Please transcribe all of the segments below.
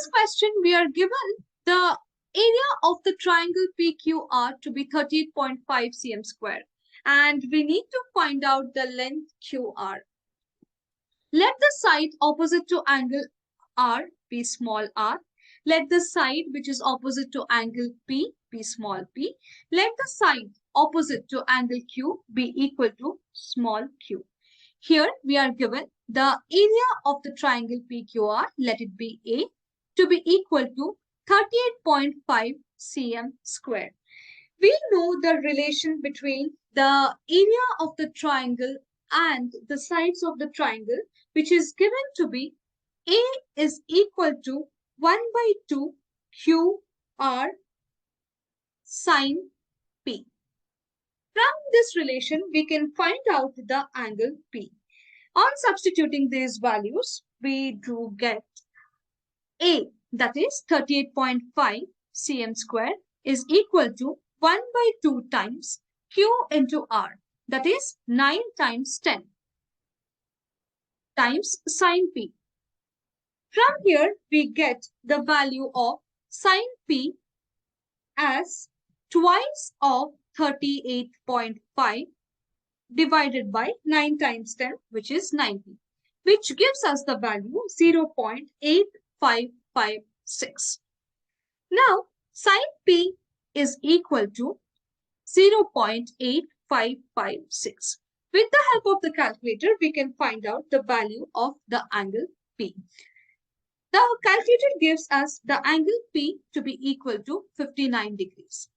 this question, we are given the area of the triangle PQR to be 38.5 cm square, and we need to find out the length QR. Let the side opposite to angle R be small r. Let the side which is opposite to angle P be small p. Let the side opposite to angle Q be equal to small q. Here we are given the area of the triangle PQR, let it be A, to be equal to 38.5 cm square. We know the relation between the area of the triangle and the sides of the triangle, which is given to be A is equal to 1 by 2 QR sine P. From this relation, we can find out the angle P. On substituting these values, we do get A, that is 38.5 cm square, is equal to 1 by 2 times Q into R, that is 9 times 10 times sine P. From here, we get the value of sine P as twice of 38.5 divided by 9 times 10, which is 90, which gives us the value 0.8556. Now, sine P is equal to 0.8556. With the help of the calculator, we can find out the value of the angle P. The calculator gives us the angle P to be equal to 59 degrees.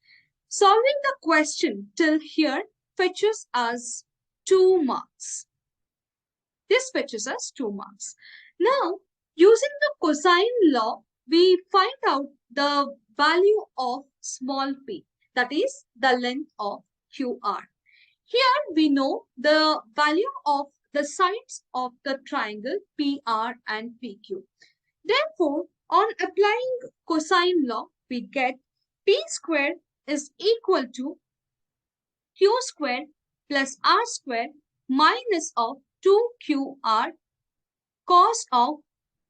Solving the question till here fetches us 2 marks. This fetches us 2 marks. Now, using the cosine law, we find out the value of small p, that is the length of QR. Here we know the value of the sides of the triangle PR and PQ. Therefore, on applying cosine law, we get P square is equal to Q square plus R square minus of 2QR cos of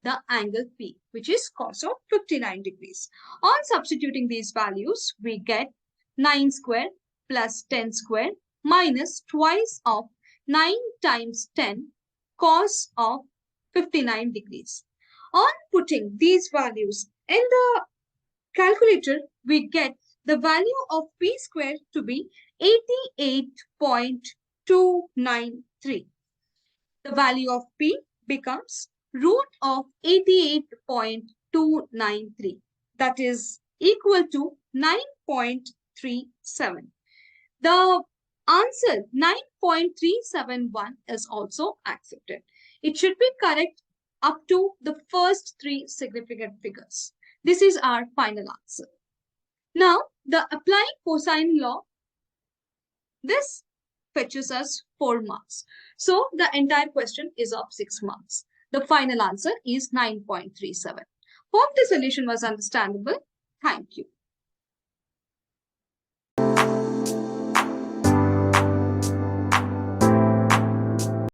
the angle P, which is cos of 59 degrees. On substituting these values, we get 9 square plus 10 square minus twice of 9 times 10 cos of 59 degrees. On putting these values in the calculator, we get the value of P square to be 88.293. The value of P becomes root of 88.293. That is equal to 9.37. The answer 9.371 is also accepted. It should be correct up to the first 3 significant figures. This is our final answer. Now, the applying cosine law, this fetches us 4 marks. So, the entire question is of 6 marks. The final answer is 9.37. Hope the solution was understandable. Thank you.